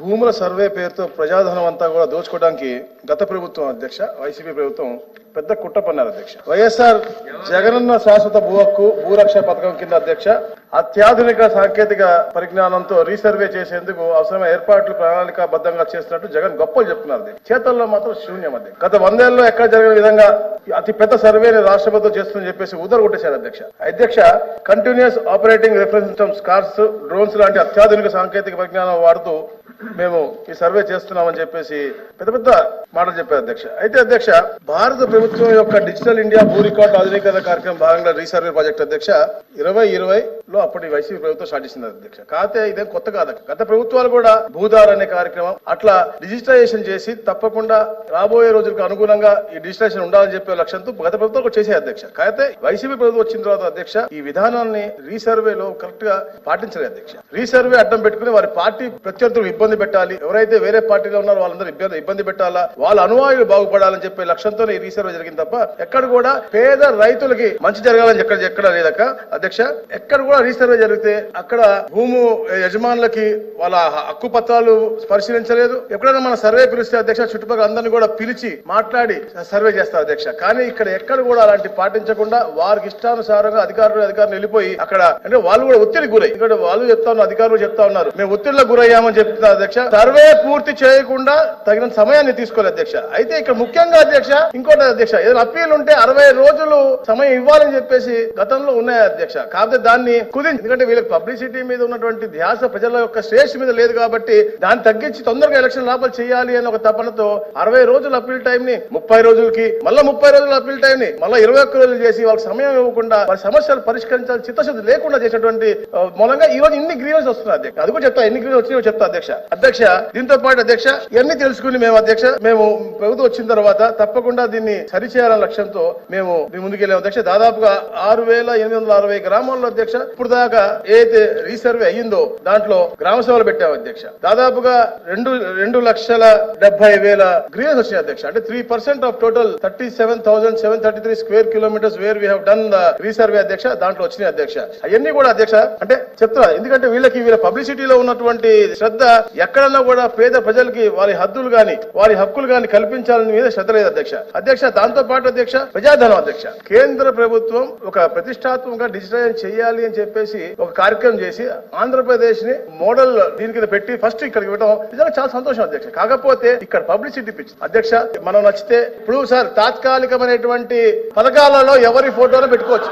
భూముల సర్వే పేరుతో ప్రజాధనం అంతా కూడా దోచుకోవడానికి గత ప్రభుత్వం అధ్యక్ష వైసీపీ ప్రభుత్వం పెద్ద కుట్ర పన్నారు అధ్యక్ష. వైఎస్ఆర్ జగనన్న శాశ్వత భూ హక్కు భూరక్ష పథకం కింద అధ్యక్ష అత్యాధునిక సాంకేతిక పరిజ్ఞానంతో రీసర్వే చేసేందుకు అవసరమైన ఏర్పాట్లు ప్రణాళికాబద్ధంగా చేస్తున్నట్టు జగన్ గొప్పలు చెప్తున్నారు. చేతల్లో మాత్రం శూన్యం అధ్యక్ష. గత 100 ఏళ్లలో ఎక్కడ జరిగిన విధంగా అతి పెద్ద సర్వేని రాష్ట్ర ప్రభుత్వం చేస్తుందని చెప్పేసి ఉదర కొట్టేశారు అధ్యక్ష. Continuous operating reference systems, cars, drones లాంటి అత్యాధునిక సాంకేతిక పరిజ్ఞానం వాడుతూ మేము ఈ సర్వే చేస్తున్నామని చెప్పేసి పెద్ద పెద్ద మాటలు చెప్పారు అధ్యక్ష. అయితే అధ్యక్ష, భారత ప్రభుత్వం యొక్క డిజిటల్ ఇండియా భూ రికార్డు ఆధునీకరణ కార్యక్రమం భాగంగా రీసర్వే ప్రాజెక్ట్ అధ్యక్ష 2020లో అప్పటి వైసీపీ ప్రభుత్వం స్టార్ట్ చేసింది అధ్యక్ష. కాకపోతే ఇదేం కొత్త కాదు. గత ప్రభుత్వాలు కూడా భూధార్ అనే కార్యక్రమం అట్లా డిజిటలైజేషన్ చేసి తప్పకుండా రాబోయే రోజులకు అనుగుణంగా ఈ డిజిటలైజేషన్ ఉండాలని చెప్పే లక్ష్యంతో గత ప్రభుత్వం కూడా చేసే అధ్యక్ష. కాకపోతే వైసీపీ ప్రభుత్వం వచ్చిన తర్వాత అధ్యక్ష ఈ విధానాన్ని రీసర్వేలో కరెక్ట్ గా పాటించలేదు అధ్యక్ష. రీసర్వే అడ్డం పెట్టుకుని వారి పార్టీ ప్రత్యర్థులు ఇబ్బంది పెట్టాలి, ఎవరైతే వేరే పార్టీలో ఉన్నారో వాళ్ళందరూ ఇబ్బంది పెట్టాలా, వాళ్ళ అనువాయులు బాగుపడాలని చెప్పే లక్ష్యంతో ఈ రీసర్వే జరిగింది తప్ప ఎక్కడ కూడా పేద రైతులకి మంచి జరగాలని ఎక్కడ లేదక్క అధ్యక్ష. ఎక్కడ కూడా రీసర్వే జరిగితే అక్కడ భూము యజమానులకి వాళ్ళ హక్కు పత్రాలు పరిశీలించలేదు. ఎప్పుడైనా మన సర్వే పిలిస్తే అధ్యక్ష చుట్టుపక్కల అందరినీ కూడా పిలిచి మాట్లాడి సర్వే చేస్తారు అధ్యక్ష. కానీ ఇక్కడ ఎక్కడ కూడా అలాంటి పాటించకుండా వారికి ఇష్టానుసారంగా అధికారులు వెళ్ళిపోయి అక్కడ అంటే వాళ్ళు కూడా ఒత్తిడికి గురై, ఇక్కడ వాళ్ళు చెప్తా ఉన్నారు, అధికారులు చెప్తా ఉన్నారు మేము ఒత్తిడిలో గురయ్యామని చెప్తున్నారు అధ్యక్ష. సర్వే పూర్తి చేయకుండా తగిన సమయాన్ని తీసుకోలేదు అధ్యక్ష. అయితే ఇక్కడ ముఖ్యంగా అధ్యక్ష ఇంకోటి అధ్యక్ష, ఏదైనా అప్పీల్ ఉంటే 60 రోజులు సమయం ఇవ్వాలని చెప్పేసి గతంలో ఉన్నాయి అధ్యక్ష. కాకపోతే దాన్ని ఎందుకంటే వీళ్ళకి పబ్లిసిటీ మీద ఉన్నటువంటి ధ్యాస ప్రజల యొక్క శ్రేష్ఠ మీద లేదు కాబట్టి దాన్ని తగ్గించి తొందరగా ఎలక్షన్ లోపల చేయాలి అని ఒక తపనతో 60 రోజుల అప్పీల్ టైం ని 30 రోజులకి, మళ్ళీ 30 రోజుల అప్పీల్ టైం ని మళ్ళీ 21 రోజులు చేసి వాళ్ళకి సమయం ఇవ్వకుండా వారి సమస్యలు పరిష్కరించాలని చిత్తశుద్ధి లేకుండా చేసినటువంటి మూలంగా ఈ రోజు ఇన్ని గ్రీవెన్స్ వస్తున్నాయి అధ్యక్ష. అది కూడా చెప్తా, ఎన్ని గ్రీవెన్స్ వచ్చినాయో చెప్తా అధ్యక్ష. దీంతో పాటు అధ్యక్ష ఇవన్నీ తెలుసుకుని మేము ప్రభుత్వం వచ్చిన తర్వాత తప్పకుండా దీన్ని సరిచేయాలనే లక్ష్యంతో మేము ముందుకెళ్ళాము అధ్యక్ష. దాదాపుగా 6,860 గ్రామాల్లో అధ్యక్ష ఇప్పుడు దాకా ఏదైతే రీసర్వే అయ్యిందో దాంట్లో గ్రామ సభలు పెట్టాము అధ్యక్ష. దాదాపుగా 2,70,000 గ్రీవెన్స్ వచ్చినాయి అధ్యక్ష. అంటే 3% of total 37,733 square kilometres where we have done the resurvey అధ్యక్ష. దాంట్లో వచ్చినాయి అధ్యక్ష. అవన్నీ కూడా అధ్యక్ష అంటే చెప్తున్నా, ఎందుకంటే వీళ్ళ పబ్లిసిటీలో ఉన్నటువంటి శ్రద్ధ ఎక్కడన్నా కూడా పేద ప్రజలకి వారి హద్దులు గాని వారి హక్కులు గాని కల్పించాలని మీద శ్రద్ధ లేదు అధ్యక్ష. దాంతో పాటు అధ్యక్ష ప్రజాధనం అధ్యక్ష. కేంద్ర ప్రభుత్వం ఒక ప్రతిష్టాత్మకంగా డిజిటలైజ్ చేయాలి అని చెప్పేసి ఒక కార్యక్రమం చేసి ఆంధ్రప్రదేశ్ ని మోడల్ దీని కింద పెట్టి ఫస్ట్ ఇక్కడికి ఇవ్వడం నిజంగా చాలా సంతోషం అధ్యక్ష. కాకపోతే ఇక్కడ పబ్లిసిటీ పిచ్చి అధ్యక్ష. మనం నచ్చితే ఇప్పుడు సార్ తాత్కాలికమైనటువంటి పథకాలలో ఎవరి ఫోటోలు పెట్టుకోవచ్చు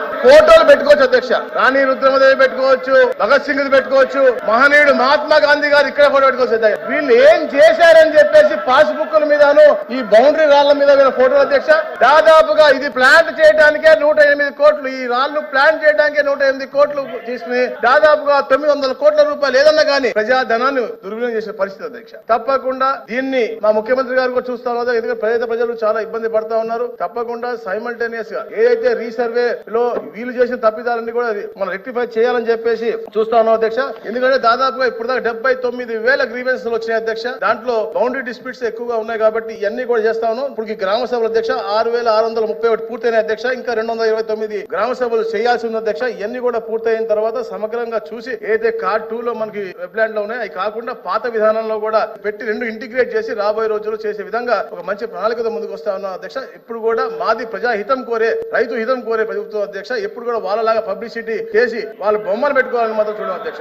అధ్యక్ష. రాణి రుద్రమదేవి పెట్టుకోవచ్చు, భగత్ సింగ్ పెట్టుకోవచ్చు, మహనీయుడు మహాత్మా గాంధీ గారు ఇక్కడ ఫోటో పెట్టుకోవచ్చు. వీళ్ళు ఏం చేశారని చెప్పేసి పాస్ బుక్ల మీదను ఈ బౌండరీ రాళ్ల మీద ఫోటోలు అధ్యక్ష. దాదాపుగా ఇది ప్లాంట్ చేయడానికే 108 కోట్లు, ఈ రాళ్లు ప్లాంట్ చేయడానికే 108 కోట్లు తీసుకుని దాదాపుగా 900 కోట్ల రూపాయలు ఏదన్నా కానీ ప్రజాధనాన్ని దుర్వినియోగం చేసే పరిస్థితి అధ్యక్ష. తప్పకుండా దీన్ని మా ముఖ్యమంత్రి గారు కూడా చూస్తా ఉన్నారు. ఎందుకంటే ప్రజలు చాలా ఇబ్బంది పడతా ఉన్నారు. తప్పకుండా సైమల్టేనియస్ గా ఏదైతే రీసర్వే లో వీళ్ళు చేసిన తప్పిదాలన్నీ కూడా మనం రెక్టిఫై చేయాలని చెప్పేసి చూస్తా ఉన్నాం అధ్యక్ష. ఎందుకంటే దాదాపుగా ఇప్పుడు దాకా 79,000 గ్రీవెన్స్ వచ్చినాయి అధ్యక్ష. దాంట్లో బౌండరీ డిస్ప్యూట్స్ ఎక్కువగా ఉన్నాయి కాబట్టి ఇవన్నీ కూడా చేస్తా ఉన్నాం. ఇప్పుడు గ్రామ సభలు అధ్యక్ష 6,631 పూర్తయిన అధ్యక్ష. ఇంకా 229 గ్రామ సభలు చేయాల్సి ఉంది అధ్యక్ష. ఇవన్నీ కూడా పూర్తయిన తర్వాత సమగ్రంగా చూసి ఏదైతే కార్డ్ 2 లో మనకి వెబ్లాండ్ లో ఉన్నాయి అవి కాకుండా పాత విధానంలో కూడా పెట్టి 2 ఇంటిగ్రేట్ చేసి రాబోయే రోజుల్లో చేసే విధంగా ఒక మంచి ప్రణాళికతో ముందుకు వస్తా ఉన్నాం అధ్యక్ష. ఇప్పుడు కూడా మాది ప్రజాహితం కోరే, రైతు హితం కోరే ప్రభుత్వం అధ్యక్ష. ఎప్పుడు కూడా వాళ్ళలాగా పబ్లిసిటీ చేసి వాళ్ళ బొమ్మలు పెట్టుకోవాలని మాత్రం చూడడం అధ్యక్ష.